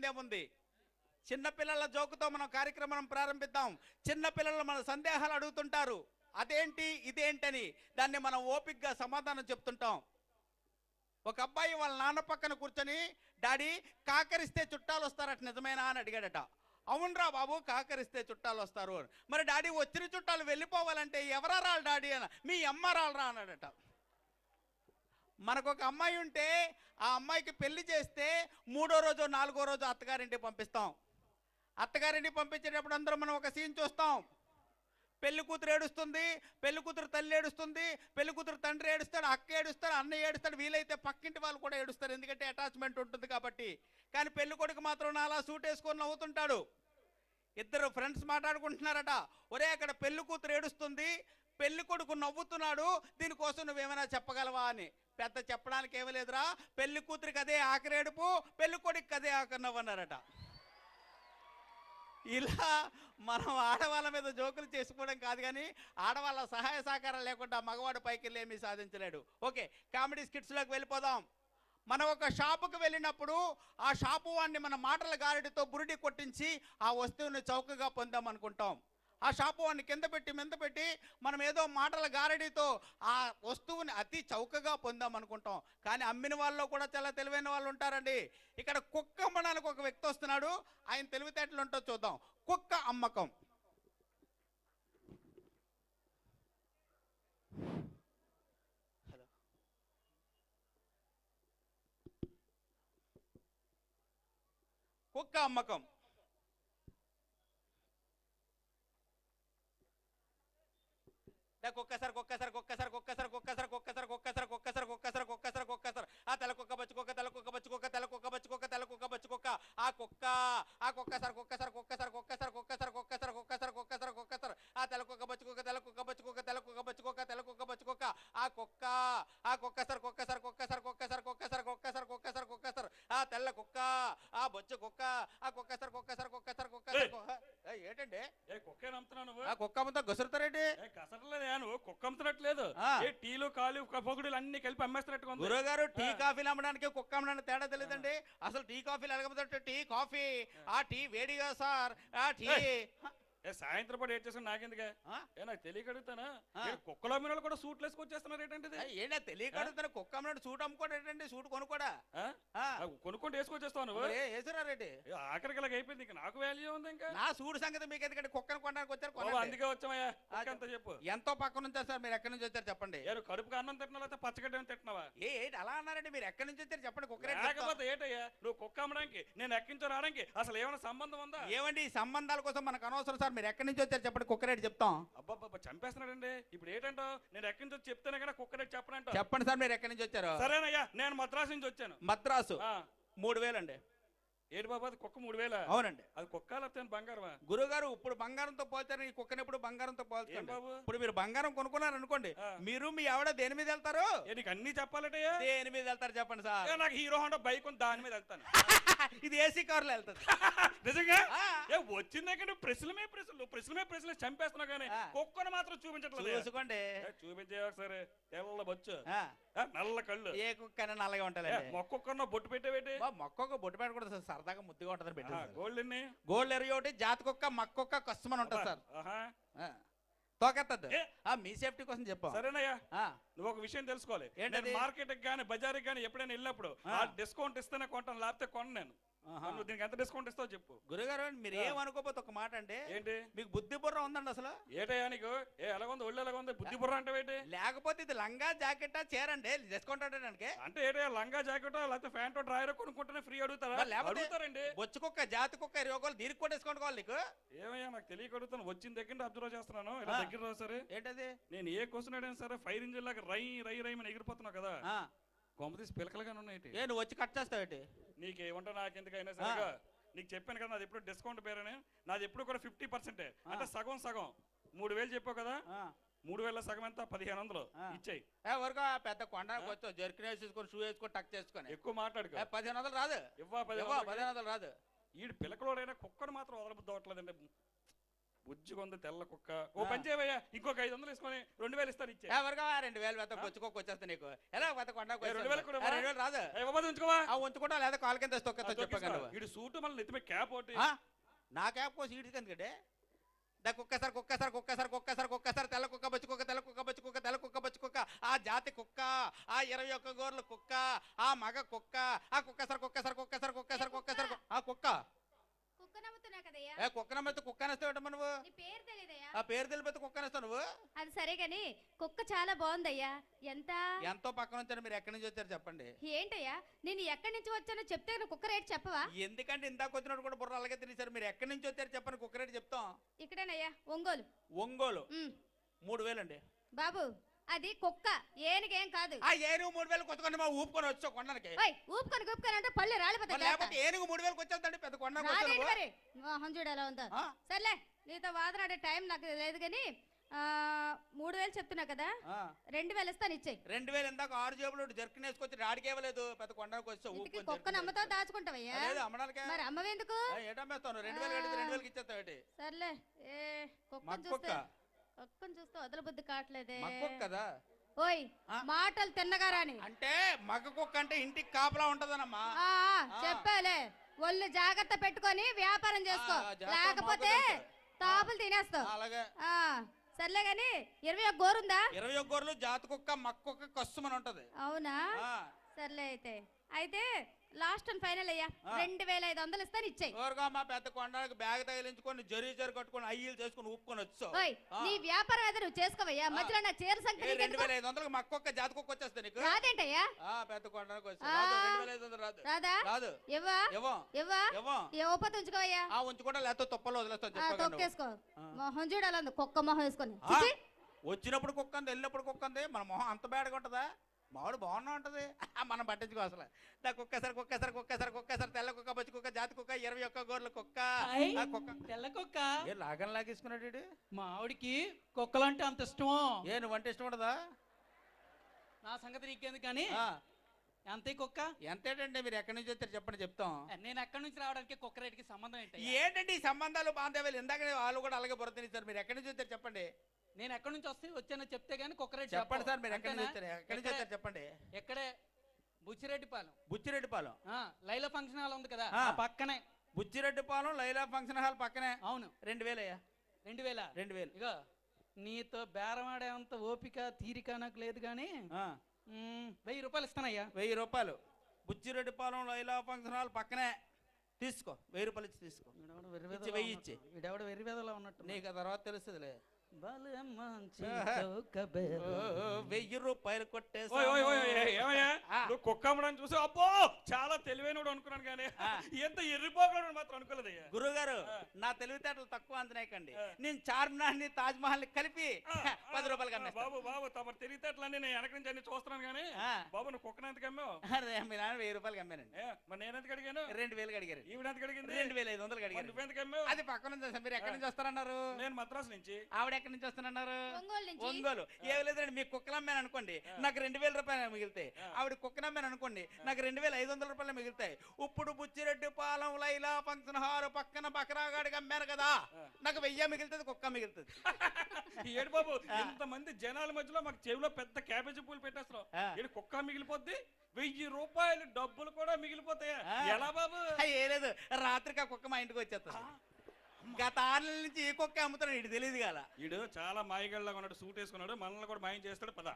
చేయాల్సిందేముంది? చిన్నపిల్లల జోకుతో మనం కార్యక్రమం ప్రారంభిద్దాం. చిన్నపిల్లలు మన సందేహాలు అడుగుతుంటారు, అదేంటి ఇదేంటని. దాన్ని మనం ఓపికగా సమాధానం చెప్తుంటాం. ఒక అబ్బాయి వాళ్ళ నాన్న పక్కన కూర్చొని, డాడీ కాకరిస్తే చుట్టాలు వస్తారట, నిజమేనా అని అడిగాడట. అవునరా బాబు, కాకరిస్తే చుట్టాలు వస్తారు. మరి డాడీ వచ్చిన చుట్టాలు వెళ్ళిపోవాలంటే ఎవరా రాళ్ళు డాడీ అని. మీ అమ్మ రాళ్ళరా అన్నాడట. మనకు ఒక అమ్మాయి ఉంటే ఆ అమ్మాయికి పెళ్లి చేస్తే 3వ రోజు 4వ రోజు అత్తగారింటికి పంపిస్తాం. అత్తగారింటికి పంపించేటప్పుడు అందరం మనం ఒక సీన్ చూస్తాం. పెళ్లి కూతురు ఏడుస్తుంది, పెళ్లి కూతురు తల్లి ఏడుస్తుంది, పెళ్లి కూతురు తండ్రి ఏడుస్తాడు, అక్క ఏడుస్తాడు, అన్నయ్య ఏడుస్తాడు, వీలైతే పక్కింటి వాళ్ళు కూడా ఏడుస్తారు, ఎందుకంటే అటాచ్మెంట్ ఉంటుంది కాబట్టి. కానీ పెళ్లి కొడుకు మాత్రం అలా సూట్ వేసుకొని నవ్వుతుంటాడు. ఇద్దరు ఫ్రెండ్స్ మాట్లాడుకుంటున్నారట, ఒరే అక్కడ పెళ్లి కూతురు ఏడుస్తుంది, పెళ్లి కొడుకు నవ్వుతున్నాడు, దీనికోసం నువ్వేమైనా చెప్పగలవా అని. పెద్ద చెప్పడానికి ఏమీ లేదురా, పెళ్లి కూతురికి అదే ఆఖరి ఏడుపు, పెళ్లి కొడుకు అదే ఆఖరి నవ్వన్నారట. ఇలా మనం ఆడవాళ్ళ మీద జోకులు చేసుకోవడం కాదు, కానీ ఆడవాళ్ళ సహాయ సహకారం లేకుండా మగవాడు పైకి వెళ్ళి ఏమీ సాధించలేడు. ఓకే, కామెడీ స్కిట్స్లోకి వెళ్ళిపోదాం. మనం ఒక షాపుకి వెళ్ళినప్పుడు ఆ షాపు వాడిని మన మాటల గారెడితో బురిడి కొట్టించి ఆ వస్తువుని చౌకగా పొందామనుకుంటాం. ఆ షాపు వాడిని కింద పెట్టి మనం ఏదో మాటల గారడితో ఆ వస్తువుని అతి చౌకగా పొందామనుకుంటాం. కానీ అమ్మిన వాళ్ళలో కూడా చాలా తెలివైన వాళ్ళు ఉంటారండి. ఇక్కడ కుక్క అమ్మడానికి ఒక వ్యక్తి వస్తున్నాడు, ఆయన తెలివితేటలు ఉంటో చూద్దాం. కుక్క అమ్మకం. కుక్క అమ్మకం. కుక్కసారి కుక్కసారి కుక్కసారి కుక్కసారి కుక్కసారి కుక్కసారి కుక్కసారి కుక్కసారి కుక్కసారి కుక్కసారి కుక్కసారి ఆ తెల్ల కుక్క బచ్చి కుక్క, తెల్ల కుక్క బచ్చి కుక్క, తెల్ల కుక్క బచ్చి కుక్క, తెల్ల కుక్క బచ్చి కుక్క, ఆ కుక్క ఆ కుక్కసారి కుక్కసారి కుక్కసారి కుక్కసారి కుక్కసారి కుక్కసారి కుక్కసారి కుక్కసారి కుక్కసారి ఆ తెల్ల కుక్క బచ్చి కుక్క, తెల్ల కుక్క బచ్చి కుక్క, తెల్ల కుక్క బచ్చి కుక్క, తెల్ల కుక్క బచ్చి కుక్క, ఆ కుక్క ఆ కుక్కసారి కుక్కసారి కుక్కసారి కుక్కసారి కుక్కసారి కుక్కసారి కుక్కసారి కుక్కసారి ఆ తెల్ల కుక్క ఆ బొచ్చు కుక్క, ఆ కుక్కసారి కుక్కసారి కుక్కసారి కుక్కసారి ఏంటండి కుక్క నమ్ముతున్నావు? ఆ కుక్క అమ్మతో గసురుతారేంటి? కసరలేదు, నువ్వు కుక్క అమ్ముతున్నట్లేదు. టీలు కాలు పొగుడులు అన్ని కలిపి అమ్మేస్తున్నట్టుగా. గురుగారు టీ కాఫీలు అమ్మడానికి కుక్క అమ్మడానికి తేడా తెలియదండి. అసలు టీ కాఫీలు ఎలాగబోతుంటే టీ కాఫీ, ఆ టీ వేడిగా సార్, ఆ టీ సాయంత్రం పాటు ఏం చేస్తాను నాకెందుగా? నాకు తెలియక అడుగుతానా? కుక్కల అమ్మిన కూడా సూట్లు వేసుకొచ్చేస్తున్నారు ఏంటంటే? ఏంటో తెలియక అడుగుతాను. కుక్క అమ్మినట్టు సూట్ అమ్ముకోవడం ఏంటండి? సూట్ కొనుక్కోడా? కొనుక్కుంటే వేసుకొచ్చేస్తావు నువ్వు? వేసురారేంటి? ఆఖరికి ఇలాగ అయిపోయింది, ఇంకా నాకు వాల్యూ ఉంది. ఇంకా నా సూట్ సంగతి మీకు ఎందుకంటే కుక్కను కొనడానికి వచ్చారు, అందుకే వచ్చామయ్యా. అంత చెప్పు, ఎంతో పక్క నుంచి వచ్చారు మీరు? ఎక్కడి నుంచి వచ్చారు చెప్పండి. కడుపుకి అన్నం తింటున్నావు లేకపోతే పచ్చగడ్డ తింటున్నావా? ఏంటి అలా అన్నారండి? మీరు ఎక్కడి నుంచి వచ్చారు చెప్పండి. కుక్క లేకపోతే ఏంటయ్యా నువ్వు కుక్క అమ్మడానికి నేను ఎక్కించో రావడానికి అసలు ఏమైనా సంబంధం ఉందా? ఏమండి సంబంధాల కోసం మనకు అనవసరం సార్. మీరు ఎక్కడి నుంచి వచ్చారు చెప్పండి, కుక్క రేటు చెప్తాం. అబ్బాబ్బా చంపేస్తున్నాడండి. ఇప్పుడు ఏంటంటావు? నేను ఎక్కడి నుంచి వచ్చి చెప్తానే కదా కుక్క రేటు చెప్పనంట. చెప్పండి సార్, మీరు ఎక్కడి నుంచి వచ్చారు? సరేనయ్యా, నేను మద్రాసు నుంచి వచ్చాను. మద్రాసు 3000 అండి. ఏడు బాబు, అది కుక్క 3000? అవునండి. అది కుక్క లేకపోతే బంగారమా? గురుగారు ఇప్పుడు బంగారంతో పోల్చారు, ఈ కుక్కని ఎప్పుడు బంగారంతో పోల్చారు బాబు. ఇప్పుడు మీరు బంగారం కొనుక్కున్నారు అనుకోండి, మీరు మీ ఆవిడ దేని మీద వెళ్తారు? నీకు అన్ని చెప్పాలటయ్యా. దేని మీద వెళ్తారు చెప్పండి సార్. నాకు హీరో హోండా బైక్ ఉంది, దాని మీద వెళ్తాను. ఇది ఏసీ కార్లో వెళ్తుంది. నిజంగా వచ్చిందే ప్రశ్నలు చంపేస్తున్నావు, కానీ కుక్కను మాత్రం చూపించట్లేదు. చూసుకోండి, చూపించే ఒకసారి. తెల్ల బొచ్చు, నల్ల కళ్ళు. ఏ కుక్క నల్లగా ఉంటాయి. మొక్క బొట్టు పెట్టేవేటి? మొక్క బొట్టు పెట్టకూడదు సార్, సరదాగా ముద్దుగా ఉంటుంది. గోల్డ్ ఎన్ని? గోల్డ్ ఎర్రి ఒకటి, జాతి కుక్క, మక్కొక్క కష్టమని ఉంటుంది సార్. తోకెత్తద్దు, మీ సేఫ్టీ కోసం చెప్పాం. సరేనయ్యా, నువ్వు ఒక విషయం తెలుసుకోవాలి. మార్కెట్ కానీ బజార్ కానీ ఎప్పుడైనా వెళ్ళినప్పుడు డిస్కౌంట్ ఇస్తేనే కొంటాను, లేకపోతే కొను నేను. నువ్వు దీనికి ఎంత డిస్కౌంట్ ఇస్తావు చెప్పు. గురుగారు మీరు ఏమనుకోపోతే ఒక మాట అంటే, ఏంటి మీకు బుద్ధి బుర్ర ఉందండి అసలు? ఏటయ్యా నీకు ఎలాగుంది, ఒళ్ళు ఎలాగుంది, బుద్ధి బుర్ర అంటే ఏంటి? లేకపోతే ఇది లంగా జాకెట్టా చేరండి డిస్కౌంట్ అంటే ఏటయ్యా లంగా జాకెట్ లేకపోతే ప్యాంట్ డ్రాయర్ కొనుక్కుంటేనే ఫ్రీ అడుగుతారా? అడుగుతారండి. బొచ్చు కుక్క, జాతి కుక్క రోగాలు దీనికి కూడా డిస్కౌంట్ కావాలి నీకు. ఏమయ్యా నాకు తెలియక అడుగుతాను, వచ్చిన దగ్గర అబ్జర్వ్ చేస్తున్నాను. ఇలా దగ్గర సరే ఏంటది? నేను ఏ క్వశ్చన్ అడిగినా సరే ఫైర్ ఇంజిన్ లాగా రై రై రై అని ఎగిరిపోతున్నావు కదా. కొంపతీసి పిలకలుగానే ఉన్నాయి. నువ్వు వచ్చి కట్ చేస్తావు? నీకేమంటా నాకెందుకైనా సరిగా నీకు చెప్పాను కదా, నాది ఎప్పుడు డిస్కౌంట్ పేరని. నాది ఎప్పుడు కూడా 50%, అంటే సగం 3000 చెప్పావు కదా, 3000 సగం ఎంత? 1500 ఇచ్చేయి. పెద్ద కొండ జర్కిన్ వేసుకొని షూ వేసుకొని టక్ చేసుకొని ఎక్కువ మాట్లాడుకో. 1500 రాదు. 1500 రాదు. ఈడు పిలకలోడైనా కుక్కను మాత్రం వదలబుద్ధి అవట్లేదండి. బుజ్జిగొంద తెల్ల కుక్క ఓ పని చేయవయ్యా ఇంకొక 500 తీసుకొని 2000 ఇస్తాను ఇచ్చే ఎవరిగా 2000 వెత బొచ్చుకోక వచ్చేస్తా నీకు ఎలా వెత కొండ 2000 కూడా 2000 రాదు ఇవ్వబోదు ఉంచుకోవా ఉంచుకుంటా లేదా కాల్ కింద తొక్కతో చెప్పగలవా ఇటు సూటు మళ్ళీ నెత్తిమే క్యాప్ ఒకటి నా క్యాప్ కోసం ఇటు ఎందుకంటే దా కుక్కసారి తెల్ల కుక్క బొచ్చుకోక తెల్ల కుక్క బొచ్చుకోక తెల్ల కుక్క బొచ్చుకోక ఆ జాతి కుక్క ఆ 21 గోర్ల కుక్క ఆ మగ కుక్క ఆ కుక్కసారి ఆ కుక్క కుక్క నమ్ముతున్నా కదయ్యా. కుక్క నమ్మితే కుక్క అనేస్తావు నువ్వు నీ పేరు తెలియదయ్యా. ఆ పేరు తెలిపితే కుక్క అనేస్తావు నువ్వు అది సరే గాని కుక్క చాలా బాగుందయ్యా. ఎంతో పక్కన వచ్చారు మీరు ఎక్కడి నుంచి వచ్చారు చెప్పండి ఏంటయ్యా నేను ఎక్కడి నుంచి వచ్చానో చెప్తే నువ్వు కుక్క రేట్ చెప్పవా? ఎందుకంటే ఇందాక వచ్చినప్పుడు కూడా బుర్ర అలాగే తినేసారు మీరు ఎక్కడి నుంచి వచ్చారు చెప్పండి కుక్క రేటు చెప్తాం. ఇక్కడేనయ్యా ఒంగోలు. 3000 అండి బాబు అది కుక్క ఏనుగేం కాదు. ఆ ఏనుగు 3000 కొట్టుకొని మా ఊపుకొని వచ్చావు కొండకి. ఊపుకొని అంటే పళ్ళు రాలిపోతాయి. లేకపోతే ఏనుగు 3000 వచ్చేదండి పెద్ద కొండ మరి హంజుడు ఎలా ఉందో సర్లే నీతో వాదనాడే టైం నాకు లేదు కానీ 3000 చెప్తున్నా కదా 2000 ఇస్తాను ఇచ్చేయి. 2000 ఇందాక 6 జేబులు జర్కిన్ వేసుకొచ్చి రాడికి ఇవ్వలేదు పెద్ద కొండకు వచ్చావు. కుక్క నమ్మతో దాచుకుంటావయ్యా మరి అమ్మవేందుకు ఏటమ్మేస్తాను 2000 ఇచ్చేస్తావు. సర్లే కుక్కను చూస్తే వదల బుద్ధి కావట్లేదే కదా. ఓయ్ మాటలు తిన్నగారాని అంటే మగ కుక్క అంటే ఇంటికి కాపలా ఉంటదనమ్మా. చెప్పాలే ఒళ్ళు జాగ్రత్త పెట్టుకొని వ్యాపారం చేసుకో లేకపోతే తాపులు తినేస్తావు. అలాగే సర్లే గాని 21 గోరుందా? 21 గోర్లు జాతి కుక్క మక్క కుక్క కష్టమని ఉంటది. అవునా సర్లే అయితే లాస్ట్ అండ్ ఫైనల్ అయ్యా 2500 ఇస్తాను ఇచ్చేయి. మా పెద్ద కొండకి బ్యాగ్ తగిలించుకొని జరి కట్టుకొని అయ్యలు చేసుకుని ఊపుకొని వచ్చావు. నీ వ్యాపారం అయితే నువ్వు చేసుకోవయ్యా మధ్యలో నా చీర సంఖ్య 2500 మక్కొక్క జాతి కుక్క వచ్చేస్తా నీకు. రాదేంటయ్యా పెద్ద కొండకి వచ్చి రాదా రాదు ఇవ్వకపోతే ఉంచుకోవయ్యా. ఉంచుకుంటా లేకపోతే తుప్పలు వదిలేస్తాను తొక్కేసుకో. మొహం చూడాలి కుక్క మొహం వేసుకొని. వచ్చినప్పుడు కుక్క ఉంది వెళ్ళినప్పుడు కుక్క ఉంది మన మొహం అంత బేడగా ఉంటదా? మామిడి బాగున్నా ఉంటది మనం పట్టించుకో అసలు. కుక్కసారి తెల్ల కుక్క బొచ్చు కుక్క జాతి కుక్క 21 గోర్ల కుక్క తెల్ల కుక్క లాగం లాగేసుకున్నాడు. మా ఆవిడికి కుక్కలంటే అంత ఇష్టమో. నువ్వు అంటే ఇష్టం ఉండదా? నా సంగతి నీకేందుకు కానీ ఎంత కుక్క ఎంతేటండి మీరు ఎక్కడి నుంచి వచ్చారు చెప్పండి చెప్తాం. నేను ఎక్కడి నుంచి రావడానికి కుక్క రేటుకి సంబంధం ఏంటండి ఈ సంబంధాలు బాంధవ్యాలు? ఇందాక వాళ్ళు కూడా అలాగే బుర్ర తినేసారు. మీరు ఎక్కడి నుంచి వచ్చారు చెప్పండి. నేను ఎక్కడి నుంచి వచ్చానో చెప్తే గానీ కుక్క రేటు చెప్పండి సార్. మీరు ఎక్కడి నుంచి వచ్చారు చెప్పండి. ఎక్కడే బుచ్చిరెడ్డిపాలెం. బుచ్చిరెడ్డిపాలెం లైలా ఫంక్షన్ హాల్ ఉంది కదా పక్కనే. బుచ్చిరెడ్డిపాలెం లైలా ఫంక్షన్ హాల్ పక్కనే. అవును 2000 అయ్యా. 2000 ఇగో నీతో బేరమాడేంత ఓపిక తీరిక నాకు లేదు కానీ 1000 రూపాయలు ఇస్తానయ్యా. 1000 రూపాయలు బుచ్చిరెడ్డిపాలెం లైలా ఫంక్షన్ హాల్ పక్కనే తీసుకో. 1000 రూపాయలు ఇచ్చి తీసుకో. 1000 ఇచ్చి వీడెవడ వెర్రివేదలా ఉన్నట్టు నీకు ఆ తర్వాత తెలుస్తుందిలే. 1000 రూపాయలు కొట్టేసి కుక్క అమ్మడానికి చూసి అబ్బో చాలా తెలివైన అనుకున్నాను కానీ ఎంత ఎర్రిపోగలడు మాత్రం అనుకోలేదయ్యా. గురుగారు నా తెలివితేటలు తక్కువ అంతనేకండి. నేను చార్మినార్ ని తాజ్ మహల్ ని కలిపి 10 రూపాయలు కన్నా. బాబు తమ తెలివితేటలన్నీ నేను వెనక నుంచి అన్ని చూస్తున్నాను కానీ బాబు నువ్వు కుక్కను ఎందుకు అమ్మావు? మీ నాన్న 1000 రూపాయలు అమ్మానండి. మరి నేను ఎందుకు అడిగాను? 2000 అడిగారు. ఈవిడ ఎందుకు అడిగింది? 2500 అడిగారు. నువ్వు ఎందుకు అమ్మావు? అది పక్కన నుంచి. మీరు ఎక్కడి నుంచి వస్తారన్నారు? నేను మద్రాసు నుంచి. ఆవిడ ఎక్కడి నుంచి వస్తానన్నారు? ఒంగోలు. ఏమి లేదండి మీకు కుక్కలు అమ్మాను అనుకోండి నాకు 2000 రూపాయలు మిగులుతాయి. ఆవిడ కుక్కను అమ్మాను అనుకోండి నాకు 2500 రూపాయలు మిగులుతాయి. ఇప్పుడు బుచ్చిరెడ్డిపాలెం లైలా ఫంక్షన్ హాల్ పక్కన బకరాగాడికి అమ్మాను కదా నాకు 1000 మిగులుతుంది కుక్క మిగులుతుంది. ఏడు బాబు ఇంతమంది జనాల మధ్యలో మాకు చెవిలో పెద్ద క్యాబేజీ పూలు పెట్టేస్తున్నావు. కుక్క మిగిలిపోద్ది 1000 రూపాయలు డబ్బులు కూడా మిగిలిపోతాయా? ఎలా బాబు? ఏ లేదు రాత్రికి ఆ కుక్క మా ఇంటికి వచ్చేస్తా. గత 6 నెలల నుంచి ఏ కుక్క అమ్ముతున్నాడు ఇటు తెలియదు కదా. ఇడు చాలా మాయగళ్ళగా ఉన్నాడు. సూట్ వేసుకున్నాడు. మనల్ని కూడా మాయం చేస్తాడు పద.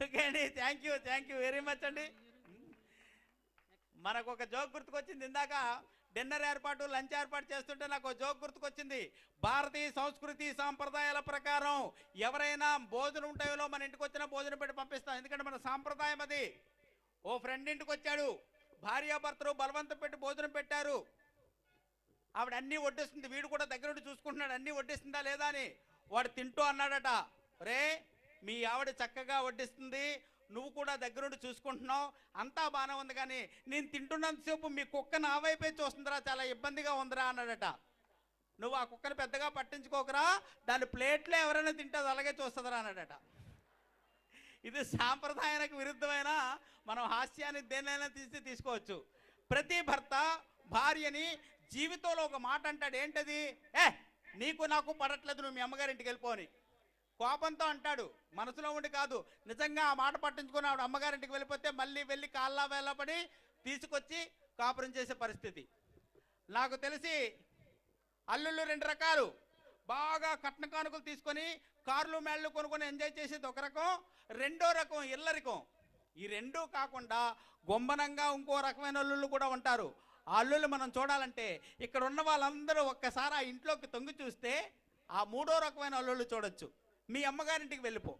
ఓకే అండి థ్యాంక్ యూ వెరీ మచ్ అండి. మనకు ఒక జోక్ గుర్తుకొచ్చింది. ఇందాక డిన్నర్ ఏర్పాటు లంచ్ ఏర్పాటు చేస్తుంటే నాకు ఒక జోక్ గుర్తుకొచ్చింది. భారతీయ సంస్కృతి సాంప్రదాయాల ప్రకారం ఎవరైనా భోజనం టైంలో మన ఇంటికి వచ్చినా భోజనం పెట్టి పంపిస్తాం. ఎందుకంటే మన సాంప్రదాయం అది. ఓ ఫ్రెండ్ ఇంటికి వచ్చాడు. భార్యాభర్తలు బలవంతం పెట్టి భోజనం పెట్టారు. ఆవిడ అన్నీ వడ్డిస్తుంది. వీడు కూడా దగ్గరుండి చూసుకుంటున్నాడు అన్నీ వడ్డిస్తుందా లేదా అని. వాడు తింటూ అన్నాడట, రే మీ ఆవిడ చక్కగా వడ్డిస్తుంది నువ్వు కూడా దగ్గరుండి చూసుకుంటున్నావు అంతా బాగానే ఉంది కానీ నేను తింటున్నంతసేపు మీ కుక్క నా వైపే చూస్తుందిరా చాలా ఇబ్బందిగా ఉందిరా అన్నాడట. నువ్వు ఆ కుక్కను పెద్దగా పట్టించుకోకరా దాని ప్లేట్లో ఎవరైనా తింటే అది అలాగే చూస్తుందిరా అన్నాడట. ఇది సాంప్రదాయానికి విరుద్ధమైన మనం హాస్యాన్ని దేన్నైనా తీసుకోవచ్చు. ప్రతి భర్త భార్యని జీవితంలో ఒక మాట అంటాడు. ఏంటది? నీకు నాకు పడట్లేదు, నువ్వు మీ అమ్మగారింటికి వెళ్ళిపోని. కోపంతో అంటాడు, మనసులో ఉండి కాదు. నిజంగా ఆ మాట పట్టించుకుని ఆవిడ అమ్మగారింటికి వెళ్ళిపోతే మళ్ళీ వెళ్ళి కాళ్ళ వేళ్ళపడి తీసుకొచ్చి కాపురం చేసే పరిస్థితి. నాకు తెలిసి అల్లుళ్ళు 2 రకాలు. బాగా కట్న కానుకలు తీసుకొని కార్లు మేళ్ళు కొనుక్కొని ఎంజాయ్ చేసేది ఒక రకం, రెండో రకం ఇల్లరికం. ఈ రెండూ కాకుండా గొంబనంగా ఇంకో రకమైన అల్లుళ్ళు కూడా ఉంటారు. ఆ అల్లుళ్ళు మనం చూడాలంటే ఇక్కడ ఉన్న వాళ్ళందరూ ఒక్కసారి ఆ ఇంట్లోకి తొంగి చూస్తే ఆ 3వ రకమైన అల్లుళ్ళు చూడొచ్చు. మీ అమ్మగారింటికి వెళ్ళిపో.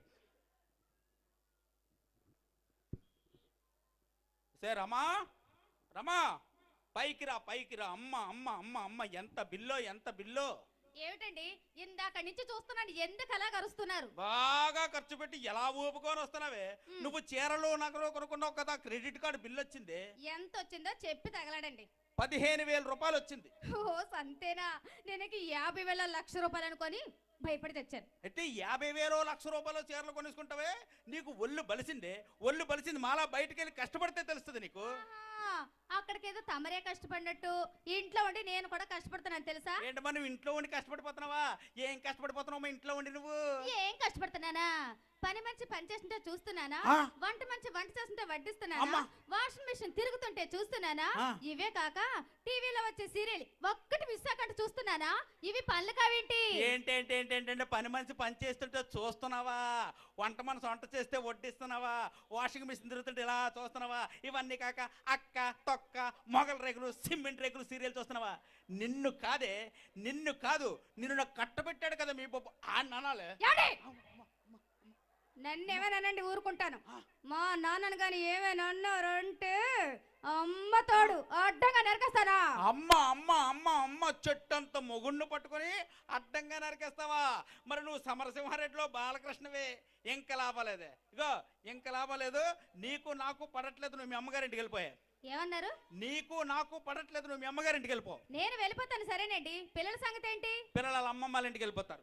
సే రమా, రమా పైకి రా, పైకి రా. అమ్మ అమ్మ అమ్మ అమ్మ ఎంత బిల్లో, ఎంత బిల్లో. ఏమిటండి ఇందాక నుంచి చూస్తున్నాను, ఎందుకు అలా కరుస్తున్నారు? బాగా ఖర్చు పెట్టి ఎలా ఊపుకొని వస్తున్నావే. నువ్వు చీరలు నగలు కొనుక్కున్నావు కదా, క్రెడిట్ కార్డు బిల్లు వచ్చింది. ఎంత వచ్చిందో చెప్పి తగలడండి. 15,000 రూపాయలు వచ్చింది. ఓ సంతేనా? నేను 50,000 లక్ష రూపాయలు అనుకొని భయపడి తెచ్చాను. అయితే 50,000 లక్ష రూపాయలు చీరలు కొనేసుకుంటావే, నీకు ఒళ్ళు బలిసిందే. ఒళ్ళు బలిసింది. మాలా బయటికి వెళ్ళి కష్టపడితే తెలుస్తుంది నీకు. అక్కడికి ఏదో తమరే కష్టపడినట్టు ఇంట్లో ఉండి నేను కూడా కష్టపడుతున్నాను తెలుసా? ఏంటమ్మా నువ్వు ఇంట్లో ఉండి కష్టపడిపోతున్నావా? ఏం కష్టపడిపోతున్నావు ఇంట్లో ఉండి నువ్వు? ఏం కష్టపడుతున్నానా? పని మంచి పని చేస్తుంటే చూస్తున్నానా? వంట మంచి వంట చేస్తుంటే వడ్డిస్తున్నానా? వాషింగ్ మెషిన్ తిరుగుతుంటే చూస్తున్నానా? ఇవే కాక టీవీలో వచ్చే సీరియల్ ఒక్కటి మిస్ అవ్వకుండా చూస్తున్నానా? ఇవి పనులు కావేంటి? ఏంటంటే పని మనిషి పని చేస్తుంటే చూస్తున్నావా? వంట మనసు వంట చేస్తే వడ్డిస్తున్నావా? వాషింగ్ మెషిన్ తిరుగుతుంటే ఇలా చూస్తున్నావా? ఇవన్నీ కాక అక్క తొక్క మొగల రేకులు సిమెంట్ రేకులు సీరియల్ చూస్తున్నావా? నిన్ను కాదే, నిన్ను కాదు, నిన్ను నాకు కట్టబెట్టాడు కదా మీ బాబు ఆ నానాలే. నన్నేమేనండి ఊరుకుంటాను. మా నాన్నను గాని ఏమైనా అన్నారంటే అమ్మ తోడు అడ్డంగా నరికేస్తానా? అమ్మ అమ్మ అమ్మ అమ్మ చెట్టంత మొగుణ్ణి పట్టుకొని అడ్డంగా నరికేస్తావా? మరి నువ్వు సమరసింహారెడ్డిలో బాలకృష్ణవే. ఇంక లాభాలేదే. ఇగో ఇంక లాభాలేదు. నీకు నాకు పడట్లేదు, నువ్వు మీ అమ్మగారింటికి వెళ్ళిపోయా. ఏమన్నారు? నీకు నాకు పడట్లేదు, నువ్వు మీ అమ్మగారింటికి వెళ్ళిపో. నేను వెళ్ళిపోతాను సరేనండి. పిల్లల సంగతి ఏంటి? పిల్లల అమ్మమ్మాల ఇంటికి వెళ్ళిపోతారు.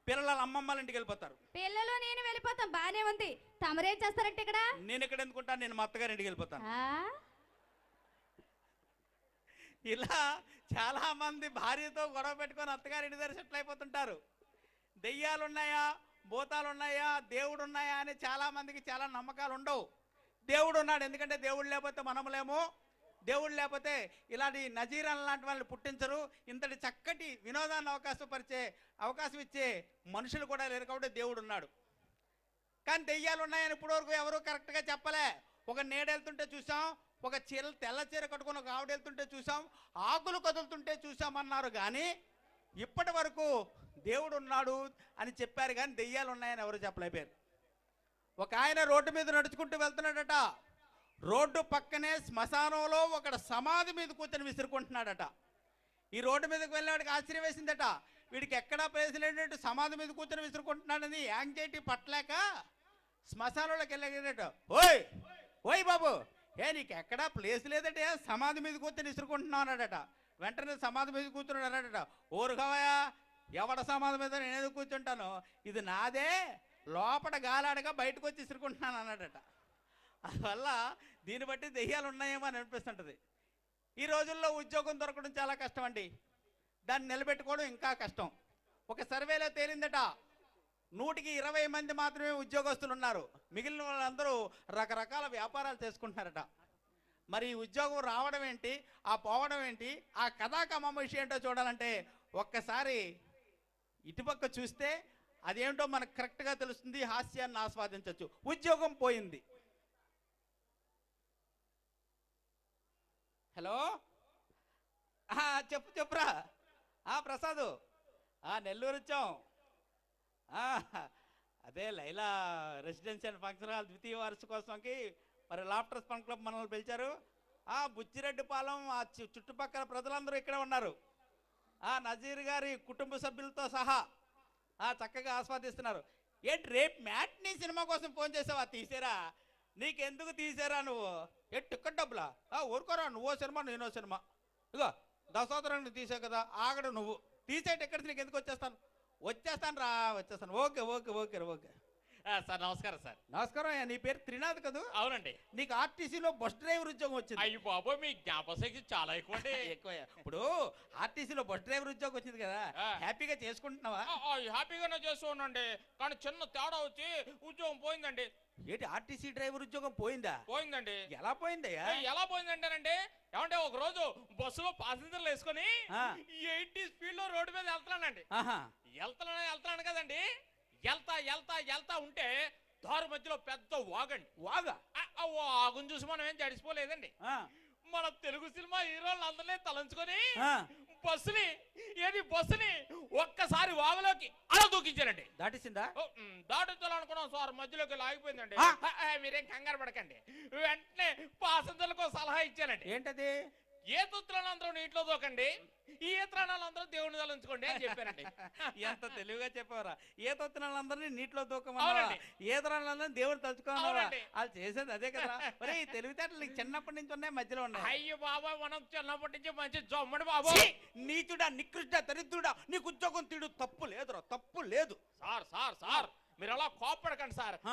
పిల్లల అమ్మమ్మాల ఇంటికి వెళ్ళిపోతారు. పిల్లలు నేను వెళ్ళిపోతాం బానే ఉంది. తమరేం చేస్తారంటే ఇక్కడ? నేను ఇక్కడ ఎందుకుంటాను, నేను మా అత్తగారింటికి వెళ్ళిపోతాను. ఇలా చాలా మంది భార్యతో గొడవ పెట్టుకొని అత్తగారింటి దగ్గర సెటిల్ అయిపోతుంటారు. దెయ్యాలు ఉన్నాయా, భూతాలు ఉన్నాయా, దేవుడు ఉన్నాయా అని చాలా మందికి చాలా నమ్మకాలు ఉండవు. దేవుడు ఉన్నాడు, ఎందుకంటే దేవుడు లేకపోతే మనములేము. దేవుడు లేకపోతే ఇలాంటి నజీరాన్ లాంటి వాళ్ళని పుట్టించరు. ఇంతటి చక్కటి వినోదాన్ని అవకాశం ఇచ్చే మనుషులు కూడా లేరు, కాబట్టి దేవుడు ఉన్నాడు. కానీ దెయ్యాలు ఉన్నాయని ఇప్పటివరకు ఎవరు కరెక్ట్గా చెప్పలే. ఒక నీడెళ్తుంటే చూసాం, ఒక తెల్ల చీర కట్టుకుని ఒక ఆవిడ వెళ్తుంటే చూసాం, ఆకులు కదులుతుంటే చూసామన్నారు. కానీ ఇప్పటి వరకు దేవుడు ఉన్నాడు అని చెప్పారు, కానీ దెయ్యాలు ఉన్నాయని ఎవరు చెప్పలేపారు. ఒక ఆయన రోడ్డు మీద నడుచుకుంటూ వెళ్తున్నాడట. రోడ్డు పక్కనే శ్మశానంలో ఒక సమాధి మీద కూర్చొని విసురుకుంటున్నాడట. ఈ రోడ్డు మీదకి వెళ్ళాడికి ఆశ్చర్యం వేసిందట. వీడికి ఎక్కడా ప్లేస్ లేనట్టు సమాధి మీద కూర్చొని విసురుకుంటున్నాడని యాంగ్జైటీ పట్టలేక శ్మశానంలోకి వెళ్ళాడట. ఓయ్ ఓయ్ బాబు, నీకు ఎక్కడా ప్లేస్ లేదట, సమాధి మీద కూర్చొని విసురుకుంటున్నావు అన్నాడట. వెంటనే సమాధి మీద కూర్చున్నాడు అన్నాడట. ఓరుగావయా, ఎవడ సమాధి మీద నేను కూర్చుంటాను, ఇది నాదే, లోపల గాలాడగా బయటకు వచ్చి విసురుకుంటున్నాను అన్నాడట. అందువల్ల దీన్ని బట్టి దెయ్యాలు ఉన్నాయేమో అని అనిపిస్తుంటుంది. ఈ రోజుల్లో ఉద్యోగం దొరకడం చాలా కష్టం అండి. దాన్ని నిలబెట్టుకోవడం ఇంకా కష్టం. ఒక సర్వేలో తేలిందట, 100కి 20 మంది మాత్రమే ఉద్యోగస్తులు ఉన్నారు. మిగిలిన వాళ్ళందరూ రకరకాల వ్యాపారాలు చేసుకుంటున్నారట. మరి ఉద్యోగం రావడం ఏంటి, ఆ పోవడం ఏంటి, ఆ కథాకమ్మ విషయం ఏంటో చూడాలంటే ఒక్కసారి ఇటుపక్క చూస్తే అదేంటో మనకు కరెక్ట్గా తెలుస్తుంది. హాస్యాన్ని ఆస్వాదించవచ్చు. ఉద్యోగం పోయింది. హలో, చెప్పురా. ప్రసాదు, నెల్లూరు వచ్చాం. అదే లైలా రెసిడెన్షియల్ ఫంక్షన్ హాల్ 2వ వార్షికోత్సవంకి మరి లాఫ్టర్స్ ఫన్ క్లబ్ మనల్ని పిలిచారు. బుచ్చిరెడ్డిపాలెం ఆ చుట్టుపక్కల ప్రజలందరూ ఇక్కడ ఉన్నారు. నజీర్ గారి కుటుంబ సభ్యులతో సహా చక్కగా ఆస్వాదిస్తున్నారు. ఏంటి రేపు మ్యాట్నీ సినిమా కోసం ఫోన్ చేసావా? తీసారా? నీకెందుకు తీసారా నువ్వు? టికెట్ డబ్బులా? ఊరుకోరా, నువ్వో సినిమా నేనో సినిమా. ఇగో దశోదరాన్ని తీసావు కదా, ఆగడు నువ్వు. తీసే టికెట్స్ నీకు ఎందుకు వచ్చేస్తాను రా, వచ్చేస్తాను. Okay okay okay okay. Sir నమస్కారం సార్. నమస్కారం అయ్యా, నీ పేరు త్రినాథ్ కదూ? అవునండి. నీకు ఆర్టీసీలో బస్ డ్రైవర్ ఉద్యోగం వచ్చింది. అయ్యి బాబోయ్, మీ జ్ఞాపశక్తి చాలా ఎక్కువ అండి. ఎక్కువ. ఇప్పుడు ఆర్టీసీలో బస్ డ్రైవర్ ఉద్యోగం వచ్చింది కదా, ఆ. హ్యాపీగా చేసుకుంటున్నావా? హ్యాపీగానే చేస్తూ ఉన్నాండి, కానీ చిన్న తేడా వచ్చి ఉద్యోగం పోయిందండి. ఏంటి ఆర్టీసీ డ్రైవర్ ఉద్యోగం పోయిందా? పోయిందండి. ఎలా పోయిందయ్యా? ఎలా పోయిందంటేనండి, ఏమంటే ఒక రోజు బస్సులో పాసింజర్లు వేసుకొని ఆ. 80 స్పీడ్ లో రోడ్డు మీద వెళ్తున్నానండి. ఆహా. వెళ్తున్నాను కదండి, వెళ్తా ఉంటే దారి మధ్యలో పెద్ద వాగండి. వాగా? ఆ వాగుని చూసి మనం ఏం జడిసిపోలేదండి. ఆ. మన తెలుగు సినిమా హీరోలు అందరినీ తలంచుకొని ఆ. బస్సుని ఒక్కసారి వాగులోకి అలా దూకించారండి. దాటిసిందా? దాటించాలనుకున్నాం సార్, మధ్యలోకి లాగిపోయిందండి. ఆ. మీరేం కంగారు పడకండి, వెంటనే పాసెంజర్లకు సలహా ఇచ్చానండి. ఏంటది? ఏ తుత్రాలందరూ నీటిలో దూకండి, ఈ త్రాణాలందరూ దేవుని తలంచుకోండి అని చెప్పానండి. ఎంత తెలివిగా చెప్పావరా. ఏ తొత్తులందరినీ నీటిలో దూకమన్నావా? అవునండి. ఏ తొత్తులందరినీ దేవుడు తలుచుకోవాలా? అవునండి. వాళ్ళు చేసేది అదే కదా. మరి ఈ తెలివితేటలు నీకు చిన్నప్పటి నుంచి ఉన్నాయి, మధ్యలో ఉన్నాయి. అయ్యో బాబా, మనం చిన్నప్పటి నుంచి మంచి జమ్మడి బాబు. ఛీ! నీచుడా, నికృష్ట, దరిద్రుడా, నీకు ఉద్యోగం తీడు తప్పు లేదురా, తప్పు లేదు. సార్ మీరు అలా కోపడకండి సార్. ఆ.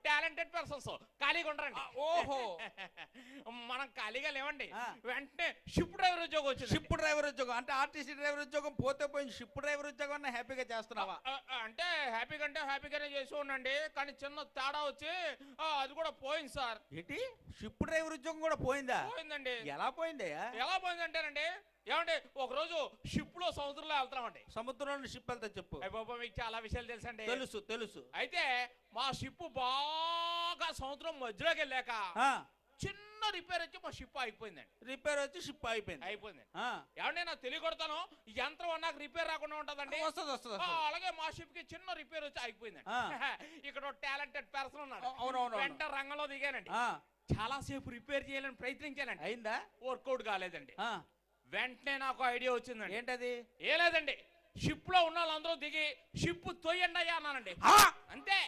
టాలెంటెడ్ పర్సన్స్ ఖాళీగా ఉండరండి. ఓహో. మనం ఖాళీగా లేవండి. ఆ. వెంటనే షిప్ డ్రైవర్ ఉద్యోగం వచ్చింది. షిప్ డ్రైవర్ ఉద్యోగం అంటే ఆర్టీసీ డ్రైవర్ ఉద్యోగం పోతే పోయింది, షిప్ డ్రైవర్ ఉద్యోగం హ్యాపీగా చేస్తున్నావా? అంటే హ్యాపీగానే చేసి ఉండండి, కానీ చిన్న తేడా వచ్చి అది కూడా పోయింది సార్. ఏంటి షిప్ డ్రైవర్ ఉద్యోగం కూడా పోయిందా? పోయిందండి. ఎలా పోయిందయ్యా? ఎలా పోయిందంటేనండి, ఏమంటే ఒక రోజు షిప్ లో సముద్రంలో వెళ్తామండి. సముద్రంలో షిప్ వెళ్తా చెప్పు. అయ్య బాబా, మీకు చాలా విషయాలు తెలుసండి. తెలుసు. అయితే మా షిప్ బాగా సముద్రం మధ్యలోకి వెళ్ళాక ఆ. చిన్న రిపేర్ వచ్చి మా షిప్ అయిపోయిందండి. రిపేర్ వచ్చి షిప్ అయిపోయింది. ఆ. ఏమంటే నాకు తెలియకొడతాను, ఈ యంత్రం అన్నాక రిపేర్ రాకుండా ఉంటదండి. వస్తుంది. అలాగే మా షిప్ కి చిన్న రిపేర్ వచ్చి అయిపోయిందండి. ఆ. ఇక్కడ టాలెంటెడ్ పర్సన్ ఉన్నాడు. అవును. వెంట రంగంలో దిగానండి. ఆ. చాలా సేపు రిపేర్ చేయాలని ప్రయత్నించానండి. అయిందా? వర్కౌట్ కాలేదండి. ఆ. వెంటనే నాకు ఐడియా వచ్చిందండి. ఏంటది? ఏ లేదండి, షిప్ లో ఉన్న వాళ్ళందరూ దిగి షిప్ తొయ్యండి అయ్యా అన్నానండి. ఆ! అంతే.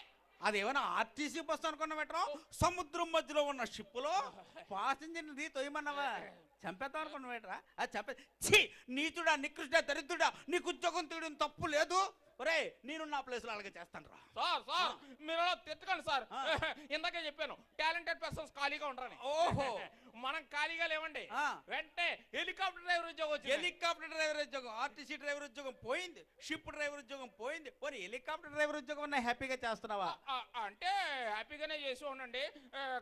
అదేమన్నా ఆర్టీసీ బస్ అనుకున్న మెట్రో, సముద్రం మధ్యలో ఉన్న షిప్పులో పాసింజర్ ది తొయ్యమన్నావా? చంపేద్దాం అనుకున్న మెట్రా? అది చంపే. ఛీ! నీచుడా, నికృష్ట, దరిద్రుడా, నీకు ఉద్యోగం తీయడం తప్పు లేదు. ఒరే, నేను నా ప్లేస్ లో అలాగే చేస్తాను రా. సార్ మీరు అలా తిట్టకండి సార్. ఆ. ఇందాకే చెప్పాను, టాలెంటెడ్ పర్సన్స్ ఖాళీగా ఉండరని. ఓహో. మనం ఖాళీగా లేవండి. ఆ. వెంటనే హెలికాప్టర్ డ్రైవర్ ఉద్యోగం వచ్చింది. హెలికాప్టర్ డ్రైవర్ ఉద్యోగం, ఆర్టీసీ డ్రైవర్ ఉద్యోగం పోయింది, షిప్ డ్రైవర్ ఉద్యోగం పోయింది. పోనీ హెలికాప్టర్ డ్రైవర్ ఉద్యోగం అన్నా హ్యాపీగా చేస్తున్నావా? అంటే హ్యాపీగానే చేసి ఉండండి,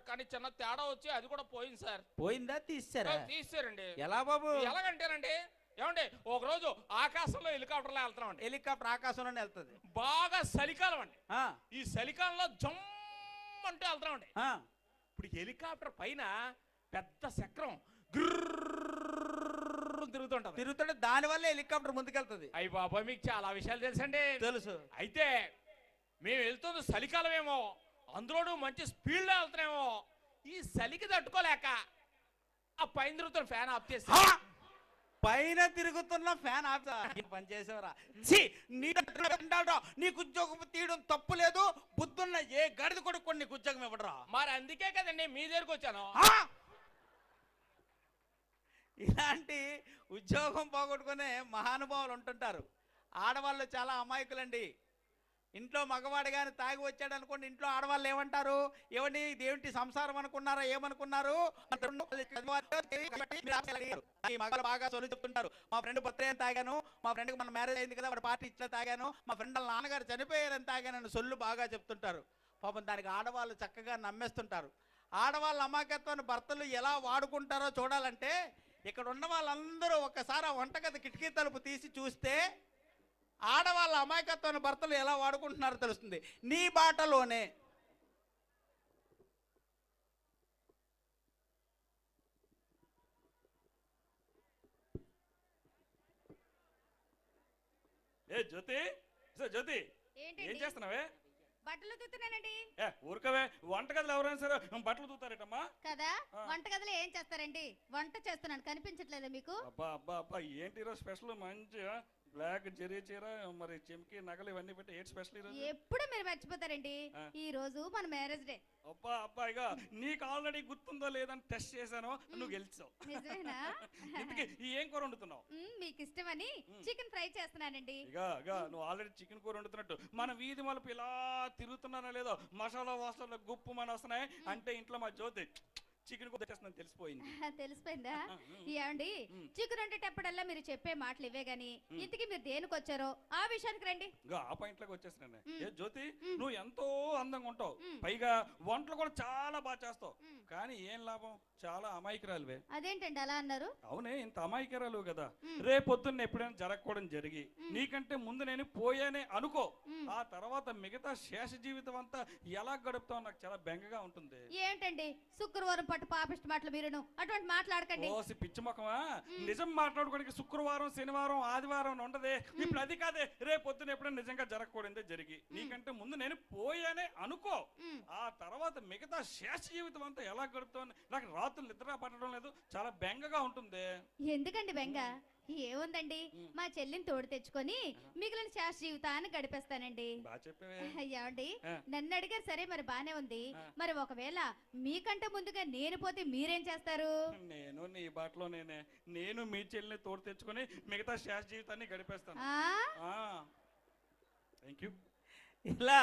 కానీ చిన్న తేడా వచ్చి అది కూడా పోయింది సార్. పోయిందా? తీసారా? తీసారండి. ఎలా బాబు? ఎలాగంటేనండి, ఏమండి ఒక రోజు ఆకాశంలో హెలికాప్టర్లో వెళ్తున్నామండి. హెలికాప్టర్ ఆకాశంలోనే వెళ్తుంది. బాగా చలికాలం అండి. ఆ. ఈ చలికాలంలో జమ్ అంటూ వెళ్తామండి. ఆ. ఇప్పుడు హెలికాప్టర్ పైన పెద్ద చక్రం తిరుగుతుంటది. తిరుగుతుంటే దాని వల్ల హెలికాప్టర్ ముందుకెళ్తుంది. అయ్యి బాబాయ్, మీకు చాలా విషయాలు తెలుసండి. తెలుసు. అయితే మేము వెళ్తుంది చలికాలం ఏమో, అందులోనూ మంచి స్పీడ్ లో వెళ్తున్నామేమో, ఈ చలికి తట్టుకోలేక ఆ పైన తిరుగుతున్న ఫ్యాన్ ఆఫ్ చేసి పైన తిరుగుతున్న ఫ్యాన్ ఆఫ్ పని చేసేవరా. నీకు ఉద్యోగం తీయడం తప్పు లేదు, బుద్ధున్న ఏ గడిది కొడుకు నీకు ఉద్యోగం ఇవ్వడరా. మరి అందుకే కదండి మీ దగ్గరకు వచ్చాను. ఇలాంటి ఉద్యోగం పోగొట్టుకునే మహానుభావులు ఉంటుంటారు. ఆడవాళ్ళు చాలా అమాయకులండి. ఇంట్లో మగవాడు కానీ తాగి వచ్చాడు అనుకోండి, ఇంట్లో ఆడవాళ్ళు ఏమంటారు? ఏమండి ఇదేంటి సంసారం అనుకున్నారా, ఏమనుకున్నారు? ఈ మగలు బాగా సొలు చెప్తుంటారు. మా ఫ్రెండ్ బర్త్డే అని తాగాను, మా ఫ్రెండ్కి మన మ్యారేజ్ అయింది కదా, వాడు పార్టీ ఇట్లా తాగాను, మా ఫ్రెండ్ వాళ్ళ నాన్నగారు చనిపోయారని తాగానని సొల్లు బాగా చెప్తుంటారు. పాపం దానికి ఆడవాళ్ళు చక్కగా నమ్మేస్తుంటారు. ఆడవాళ్ళ అమాయకత్వాన్ని భర్తలు ఎలా వాడుకుంటారో చూడాలంటే ఇక్కడ ఉన్న వాళ్ళందరూ ఒక్కసారి ఆ వంటగది కిటికీ తలుపు తీసి చూస్తే ఆడవాళ్ళ అమాయకత్వాన్ని భర్తలు ఎలా వాడుకుంటున్నారో తెలుస్తుంది. నీ బాటలోనే. జ్యోతి, జ్యోతి ఏంటండి? ఏం చేస్తున్నావే? బట్టలు ఉతుకుతున్నానండి. ఊరుకవే, వంటగదిలో ఎవరైనా సరే బట్టలు తూతారేటమ్మా కదా, ఆ. వంటగదిలో ఏం చేస్తారండి? వంట చేస్తున్నాను, కనిపించట్లేదు మీకు అబ్బా అబ్బా అబ్బా ఏంటి ఈరోజు స్పెషల్ మంచిగా బ్లాక్ జెరీ చీర మరి చెంకి నగలు ఇవన్నీ పెట్టి ఏంటి స్పెషల్ ఈరోజు ఎప్పుడు మీరు మర్చిపోతారండి ఆ. ఈ రోజు మన మ్యారేజ్ డే. అబ్బా అబ్బా ఇక నీకు ఆల్రెడీ గుర్తుందో లేదని టెస్ట్ చేశాను నువ్వు గెలిచావు నిజమేనా? ఇంతకీ ఈ ఏం కూర వండుతున్నావు మీకు ఇష్టమని చికెన్ ఫ్రై చేస్తున్నానండి. ఇక నువ్వు ఆల్రెడీ చికెన్ కూర వండుతున్నట్టు మన వీధి మలుపు ఇలా తిరుగుతున్నానో లేదో మసాలా వాసనలో గుప్పు మన వస్తున్నాయి అంటే ఇంట్లో మా జ్యోతి చికెన్ కూర తెచ్చేస్తుందని తెలిసిపోయింది. తెలిసిపోయిందా? ఏమండి చికెన్ వండేటప్పుడల్లా మీరు చెప్పే మాటలు ఇవే గాని ఇంతకీ మీరు దేనికి వచ్చారో ఆ విషయానికి రండి. ఇక ఆ పాయింట్ లోకి వచ్చేసినా ఏ జ్యోతి నువ్వు ఎంతో అందంగా ఉంటావు, పైగా వంటలు కూడా చాలా బాగా చేస్తావు, కానీ ఏం లాభం చాలా అమాయకురాలువే. అదేంటండి అలా అన్నారు? అవునే ఇంత అమాయకురాలు కదా, రేపొద్దున్న ఎప్పుడైనా జరగకూడదు జరిగి నీకంటే ముందు నేను పోయానే అనుకో, ఆ తర్వాత మిగతా శేష జీవితం అంతా ఎలా గడుపుతావు నాకు చాలా బెంగగా ఉంటుంది. ఏంటండి శుక్రవారం పట్టు పాపిష్టి మాటలు మీరును అటువంటి మాట్లాడకండి. ఓసి పిచ్చి ముఖమా, నిజం మాట్లాడుకోవడానికి శుక్రవారం శనివారం ఆదివారం ఉండదే, ఇప్పుడు అది కాదే రేపొద్దున ఎప్పుడైనా నిజంగా జరగకూడదే జరిగి నీకంటే ముందు నేను పోయానే అనుకో, ఆ తర్వాత మిగతా శేష జీవితం అంతా ఎలా గడుపుతావు నాకు రాత్రులు నిద్ర పట్టడం లేదు, చాలా బెంగగా ఉంటుంది. ఎందుకండి బెంగ? ఏముందండి మా చెల్లిని తోడు తెచ్చుకొని మిగిలిన శాస్త్ర జీవితాన్ని గడిపేస్తానండి. బాగా చెప్పేవే. ఏమండి నన్ను అడిగారు సరే, మరి బానే ఉంది. మరి ఒకవేళ మీకంటే ముందుగా నేను పోతే మీరేం చేస్తారు? నేను నీ బాటలో నేను మీ చెల్లిని తోడు తెచ్చుకొని మిగతా శేష జీవితాన్ని గడిపేస్తాను. Thank you. ఇలా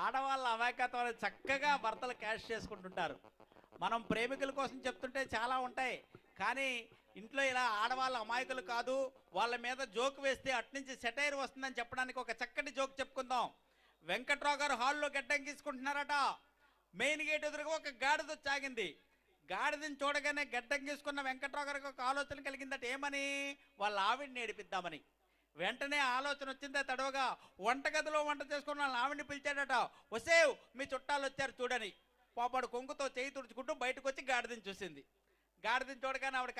ఆడవాళ్ళ అమాయకత్వాన్ని చక్కగా భర్తలు క్యాష్ చేసుకుంటుంటారు. మనం ప్రేమికుల కోసం చెప్తుంటే చాలా ఉంటాయి, కానీ ఇంట్లో ఇలా ఆడవాళ్ళ అమాయకులు కాదు, వాళ్ళ మీద జోక్ వేస్తే అట్నుంచి సెటైర్ వస్తుందని చెప్పడానికి ఒక చక్కటి జోక్ చెప్పుకుందాం. వెంకట్రావు గారు హాల్లో గడ్డం గీసుకుంటున్నారట. మెయిన్ గేట్ ఎదురుగా ఒక గాడిద వచ్చి ఆగింది. గాడిదని చూడగానే గడ్డం గీసుకున్న వెంకట్రావు గారికి ఒక ఆలోచన కలిగిందట. ఏమని? వాళ్ళ ఆవిడిని ఏడిపిద్దామని. వెంటనే ఆలోచన వచ్చిందే తడవగా వంటగదిలో వంట చేసుకున్న వాళ్ళ ఆవిడిని పిలిచాడట. వసేవ్ మీ చుట్టాలు వచ్చారు చూడని. పాపాడు కొంగుతో చేయి తుడుచుకుంటూ బయటకు వచ్చి గాడిదని చూసింది. గాడిదని చూడగానే ఆవిడకి